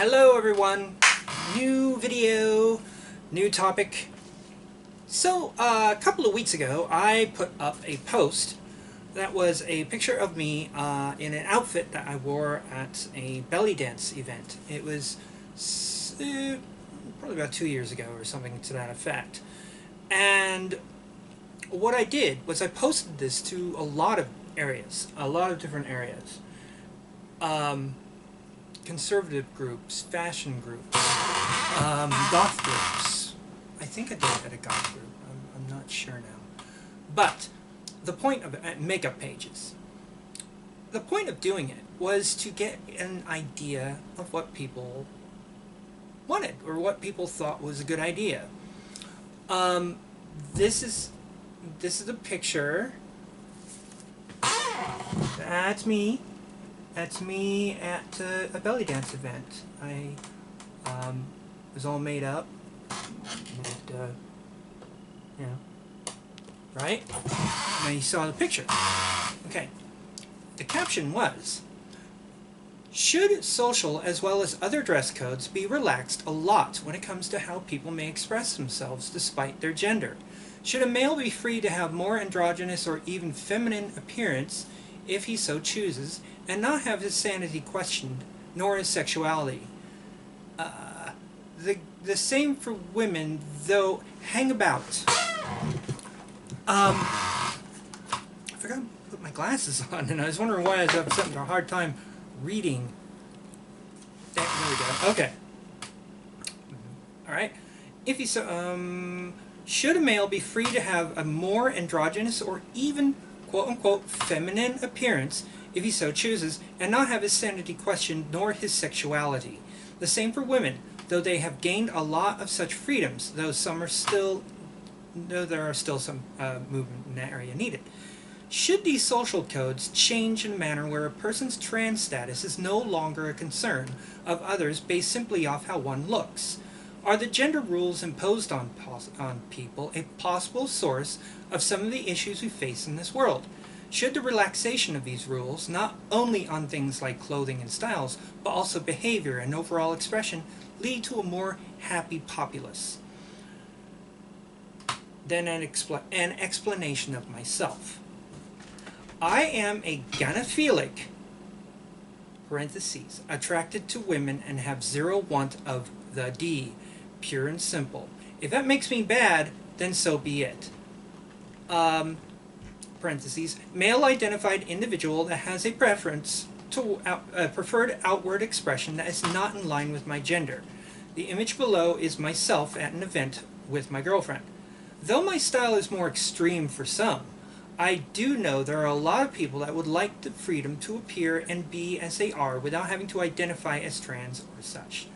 Hello everyone, new video, new topic. So a couple of weeks ago I put up a post that was a picture of me in an outfit that I wore at a belly dance event. It was probably about 2 years ago or something to that effect. And what I did was I posted this to a lot of areas, a lot of different areas. Conservative groups, fashion groups, goth groups. I think I did it at a goth group. I'm not sure now. But the point of it, makeup pages. The point of doing it was to get an idea of what people wanted or what people thought was a good idea. This is a picture. That's me. That's me at a belly dance event. I was all made up. And, you know, right? Now you saw the picture. Okay. The caption was, should social as well as other dress codes be relaxed a lot when it comes to how people may express themselves despite their gender? Should a male be free to have more androgynous or even feminine appearance if he so chooses, and not have his sanity questioned, nor his sexuality? The same for women, though. Hang about. I forgot to put my glasses on, and I was wondering why I was having a hard time reading. There we go. Okay. All right. If he so, should a male be free to have a more androgynous or even quote-unquote feminine appearance if he so chooses, and not have his sanity questioned nor his sexuality? The same for women, though they have gained a lot of such freedoms, though there are still some movement in that area needed. Should these social codes change in a manner where a person's trans status is no longer a concern of others based simply off how one looks? Are the gender rules imposed on people a possible source of some of the issues we face in this world? Should the relaxation of these rules, not only on things like clothing and styles, but also behavior and overall expression, lead to a more happy populace? Then an explanation of myself. I am a gynophilic, parentheses, attracted to women and have zero want of the D, pure and simple. If that makes me bad, then so be it. Parentheses, male-identified individual that has a preference to preferred outward expression that is not in line with my gender. The image below is myself at an event with my girlfriend. Though my style is more extreme for some, I do know there are a lot of people that would like the freedom to appear and be as they are without having to identify as trans or such.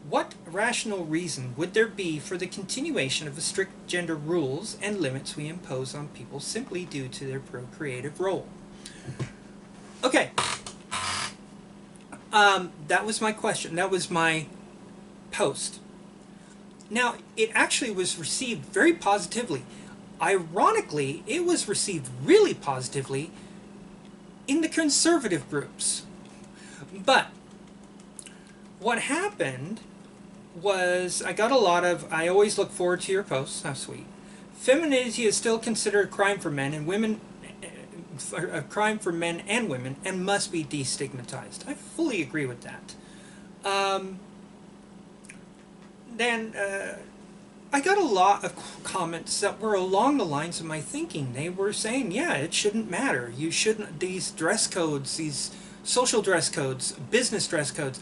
What rational reason would there be for the continuation of the strict gender rules and limits we impose on people simply due to their procreative role? Okay. That was my question. That was my post. Now, it actually was received very positively. Ironically, it was received really positively in the conservative groups. But what happened was I got a lot of, I always look forward to your posts, how sweet. Femininity is still considered a crime for men and women, a crime for men and women, and must be destigmatized. I fully agree with that. Then I got a lot of comments that were along the lines of my thinking. They were saying, yeah, it shouldn't matter. You shouldn't, these dress codes, these social dress codes, business dress codes,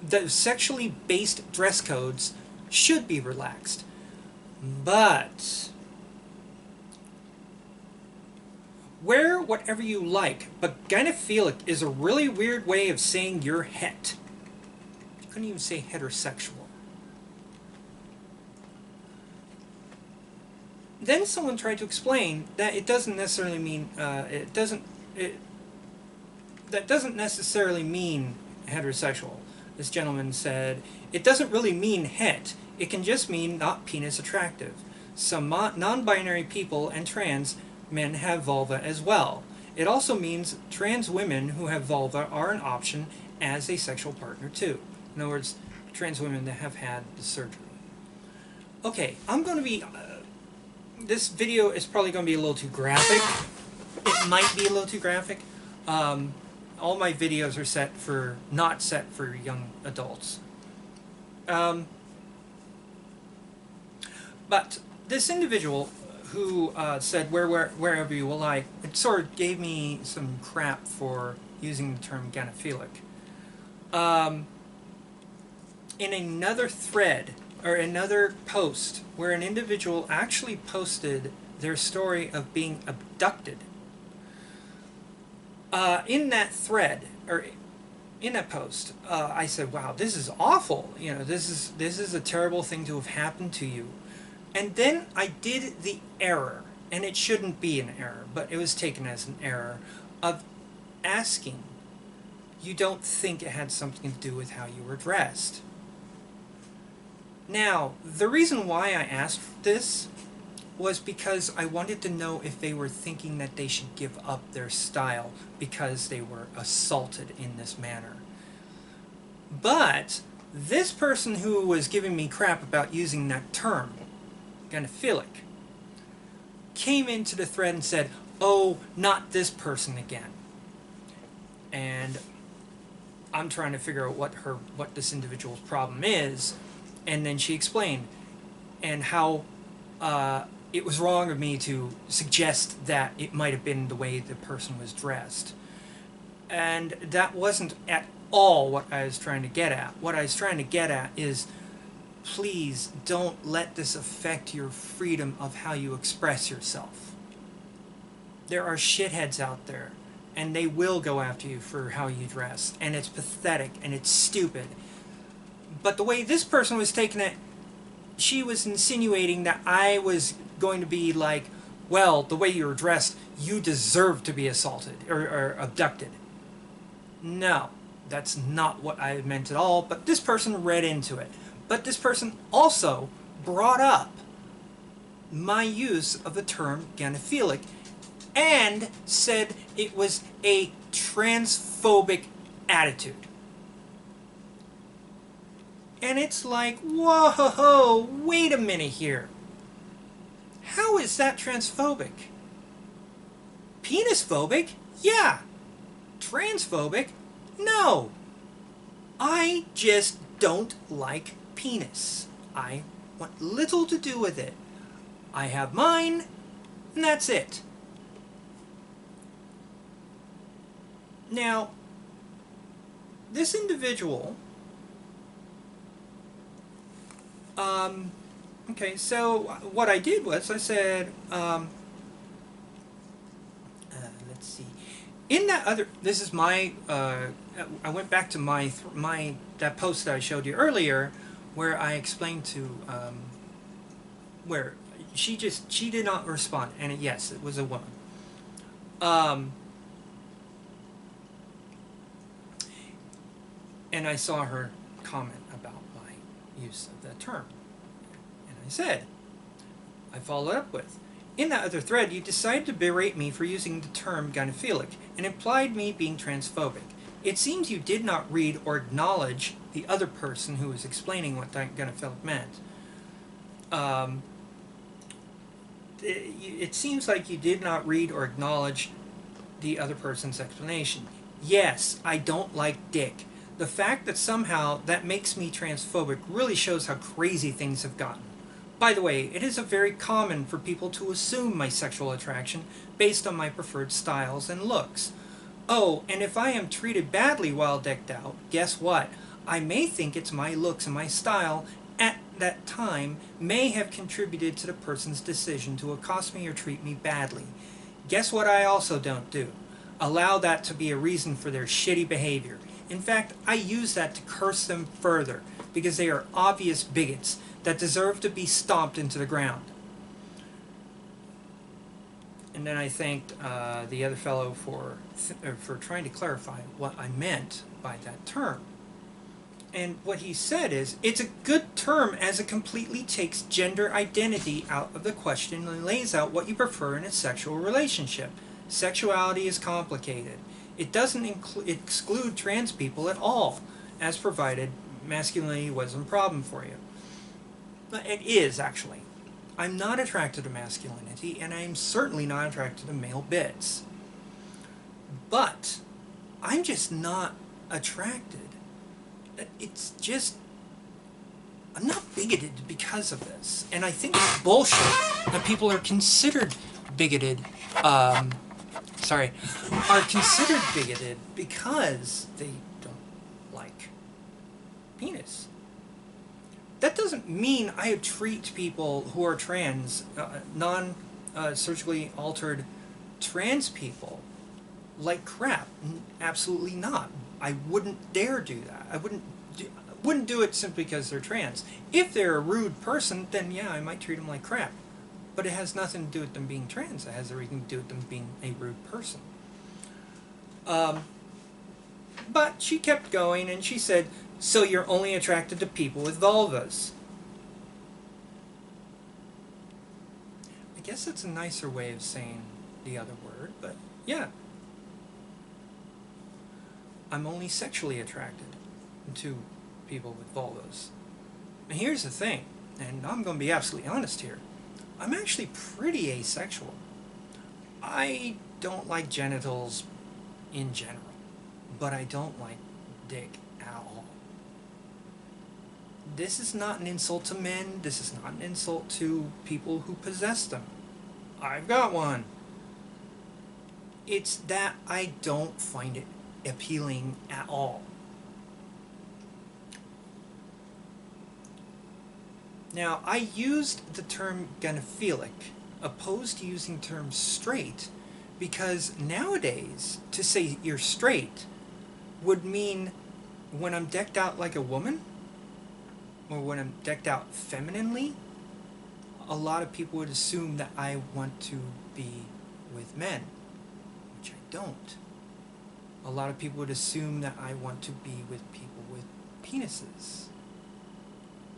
the sexually based dress codes should be relaxed. But wear whatever you like, but gynophilic is a really weird way of saying you're het. You couldn't even say heterosexual. Then someone tried to explain that it doesn't necessarily mean that doesn't necessarily mean heterosexual. This gentleman said, it doesn't really mean het, it can just mean not penis attractive. Some non-binary people and trans men have vulva as well. It also means trans women who have vulva are an option as a sexual partner too. In other words, trans women that have had the surgery. Okay, I'm going to be... this video is probably going to be a little too graphic. It might be a little too graphic. All my videos are not set for young adults. But this individual who said wherever you will lie, it sort of gave me some crap for using the term gynophilic. In another thread, or another post, where an individual actually posted their story of being abducted, in that thread, or in that post, I said, wow, this is awful. You know, this is a terrible thing to have happened to you. And then I did the error, and it shouldn't be an error, but it was taken as an error, of asking, you don't think it had something to do with how you were dressed? Now, the reason why I asked this was because I wanted to know if they were thinking that they should give up their style because they were assaulted in this manner. But this person who was giving me crap about using that term, gynophilic, came into the thread and said, oh, not this person again. And I'm trying to figure out what this individual's problem is, and then she explained and how it was wrong of me to suggest that it might have been the way the person was dressed. And that wasn't at all what I was trying to get at. What I was trying to get at is, please don't let this affect your freedom of how you express yourself. There are shitheads out there, and they will go after you for how you dress, and it's pathetic and it's stupid. But the way this person was taking it, she was insinuating that I was going to be like, well, the way you were dressed, you deserve to be assaulted or abducted. No, that's not what I meant at all, but this person read into it. But this person also brought up my use of the term gynophilic and said it was a transphobic attitude. And it's like, whoa, wait a minute here. How is that transphobic? Penisphobic? Yeah. Transphobic? No. I just don't like penis. I want little to do with it. I have mine, and that's it. Now, this individual... okay, so what I did was I said, let's see, in that other, this is my, I went back to that post that I showed you earlier, where I explained to, where she did not respond, and yes, it was a woman. And I saw her comment about my use of that term. And I said, I followed up with, in that other thread, you decided to berate me for using the term gynophilic and implied me being transphobic. It seems you did not read or acknowledge the other person who was explaining what gynophilic meant. It seems like you did not read or acknowledge the other person's explanation. Yes, I don't like dick. The fact that somehow that makes me transphobic really shows how crazy things have gotten. By the way, it is very common for people to assume my sexual attraction based on my preferred styles and looks. Oh, and if I am treated badly while decked out, guess what? I may think it's my looks and my style at that time may have contributed to the person's decision to accost me or treat me badly. Guess what I also don't do? Allow that to be a reason for their shitty behavior. In fact, I use that to curse them further, because they are obvious bigots that deserve to be stomped into the ground. And then I thanked the other fellow for trying to clarify what I meant by that term. And what he said is, it's a good term as it completely takes gender identity out of the question and lays out what you prefer in a sexual relationship. Sexuality is complicated. It doesn't exclude trans people at all, as provided masculinity wasn't a problem for you. But it is, actually. I'm not attracted to masculinity, and I'm certainly not attracted to male bits. But I'm just not attracted. It's just, I'm not bigoted because of this. And I think it's bullshit that people are considered bigoted, are considered bigoted because they don't like penis. That doesn't mean I treat people who are trans, non-surgically altered trans people, like crap. Absolutely not. I wouldn't dare do that. I wouldn't do it simply because they're trans. If they're a rude person, then yeah, I might treat them like crap. But it has nothing to do with them being trans. It has everything to do with them being a rude person. But she kept going, and she said, "So you're only attracted to people with vulvas." I guess that's a nicer way of saying the other word, but yeah. I'm only sexually attracted to people with vulvas. And here's the thing, and I'm going to be absolutely honest here. I'm actually pretty asexual. I don't like genitals in general, but I don't like dick at all. This is not an insult to men. This is not an insult to people who possess them. I've got one. It's that I don't find it appealing at all. Now, I used the term gonophilic, opposed to using the term straight, because nowadays, to say you're straight would mean when I'm decked out like a woman, or when I'm decked out femininely, a lot of people would assume that I want to be with men, which I don't. A lot of people would assume that I want to be with people with penises,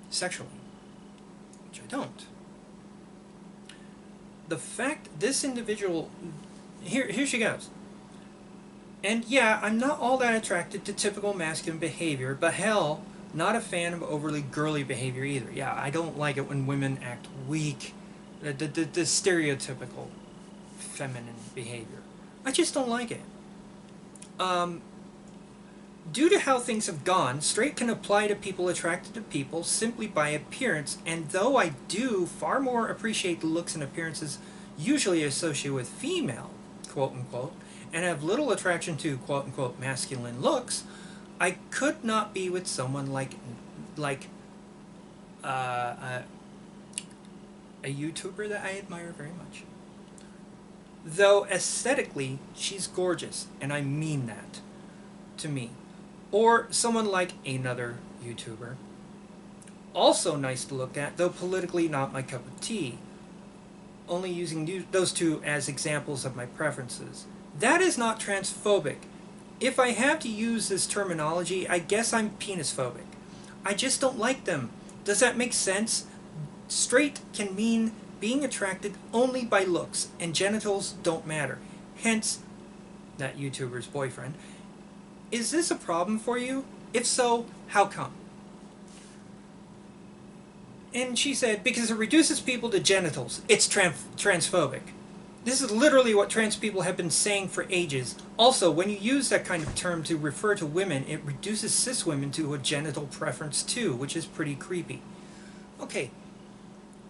sexually, which I don't. The fact this individual, here she goes. And yeah, I'm not all that attracted to typical masculine behavior, but hell, not a fan of overly girly behavior either. Yeah, I don't like it when women act weak, the stereotypical feminine behavior. I just don't like it. Due to how things have gone, straight can apply to people attracted to people simply by appearance, and though I do far more appreciate the looks and appearances usually associated with female, quote-unquote, and have little attraction to, quote-unquote, masculine looks, I could not be with someone like a YouTuber that I admire very much. Though aesthetically, she's gorgeous, and I mean that to me. Or someone like another YouTuber. Also nice to look at, though politically not my cup of tea. Only using those two as examples of my preferences. That is not transphobic. If I have to use this terminology, I guess I'm penisphobic. I just don't like them. Does that make sense? Straight can mean being attracted only by looks, and genitals don't matter. Hence, that YouTuber's boyfriend. Is this a problem for you? If so, how come? And she said, because it reduces people to genitals. It's transphobic. This is literally what trans people have been saying for ages. Also, when you use that kind of term to refer to women, it reduces cis women to a genital preference too, which is pretty creepy. Okay,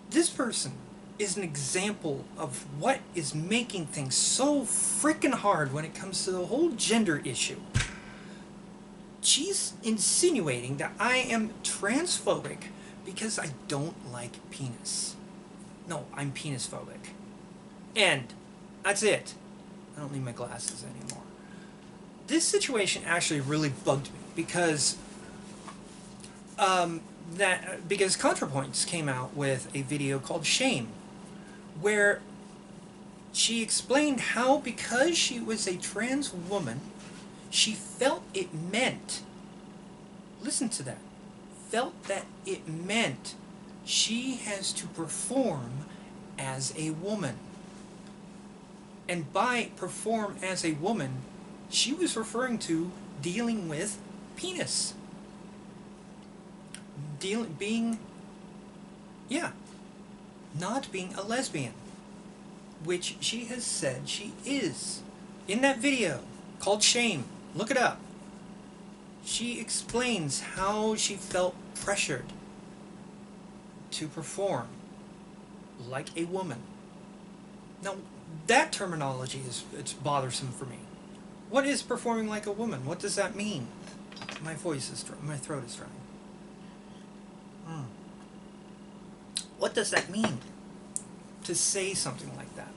this person is an example of what is making things so freaking hard when it comes to the whole gender issue. She's insinuating that I am transphobic because I don't like penis. No, I'm penisphobic. And that's it. I don't need my glasses anymore. This situation actually really bugged me because ContraPoints came out with a video called Shame, where she explained how because she was a trans woman, she felt it meant, listen to that, felt that it meant she has to perform as a woman. And by perform as a woman, she was referring to dealing with penis. not being a lesbian, which she has said she is. In that video called Shame, look it up. She explains how she felt pressured to perform like a woman. Now, that terminology it's bothersome for me. What is performing like a woman? What does that mean? My throat is dry. What does that mean? To say something like that.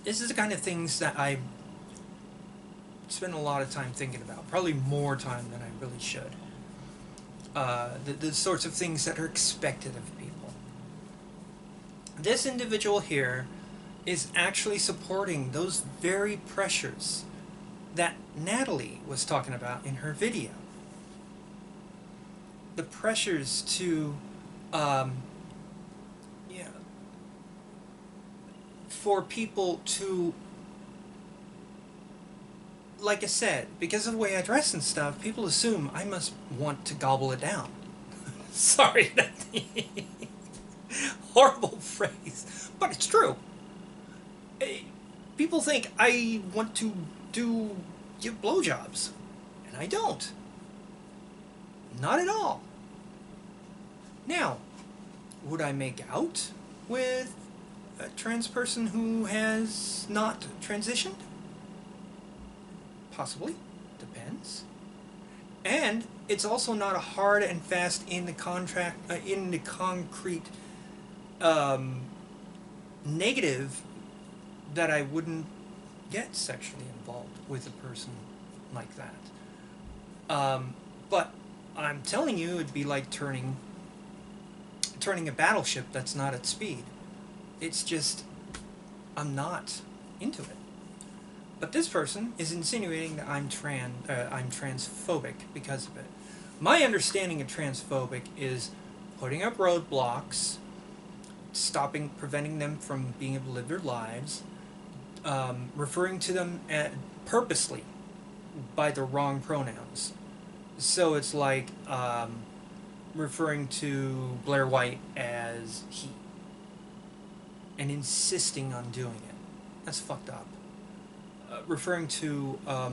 This is the kind of things that I spend a lot of time thinking about. Probably more time than I really should. The sorts of things that are expected of people. This individual here is actually supporting those very pressures that Natalie was talking about in her video. The pressures to, for people to, like I said, because of the way I dress and stuff, people assume I must want to gobble it down. Sorry, that horrible phrase, but it's true. People think I want to give blowjobs, and I don't. Not at all. Now, would I make out with a trans person who has not transitioned? Possibly. Depends. And it's also not a hard and fast in the concrete negative that I wouldn't get sexually involved with a person like that. But I'm telling you, it'd be like turning a battleship that's not at speed. It's just, I'm not into it. But this person is insinuating that I'm transphobic because of it. My understanding of transphobic is putting up roadblocks, preventing them from being able to live their lives, referring to them purposely by the wrong pronouns. So it's like referring to Blair White as he, and insisting on doing it. That's fucked up. Referring to I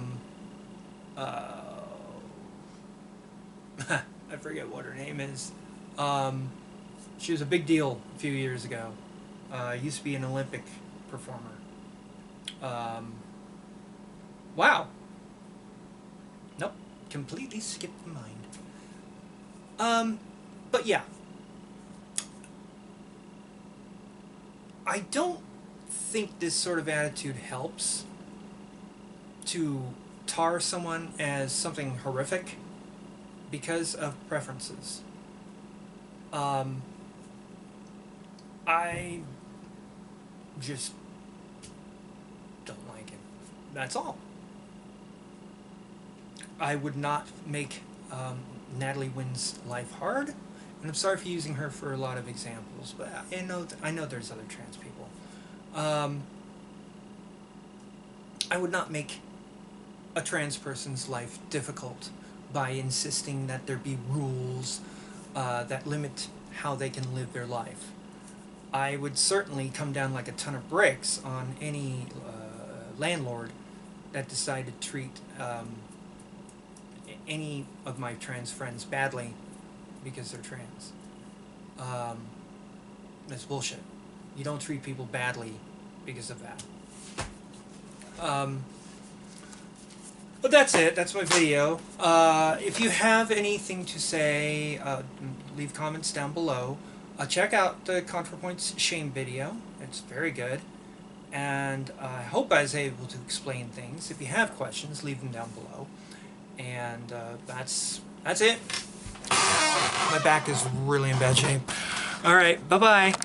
forget what her name is. She was a big deal a few years ago. Used to be an Olympic performer. Wow. Nope. Completely skipped the mind. But yeah. I don't think this sort of attitude helps to tar someone as something horrific because of preferences. I just don't like it. That's all. I would not make Natalie Wynn's life hard, and I'm sorry for using her for a lot of examples, but I know there's other trans people. I would not make a trans person's life difficult by insisting that there be rules that limit how they can live their life. I would certainly come down like a ton of bricks on any landlord that decided to treat any of my trans friends badly because they're trans. That's bullshit. You don't treat people badly because of that. But that's it. That's my video. If you have anything to say, leave comments down below. Check out the ContraPoints Shame video. It's very good. And I hope I was able to explain things. If you have questions, leave them down below. And that's it. My back is really in bad shape. Alright, bye-bye.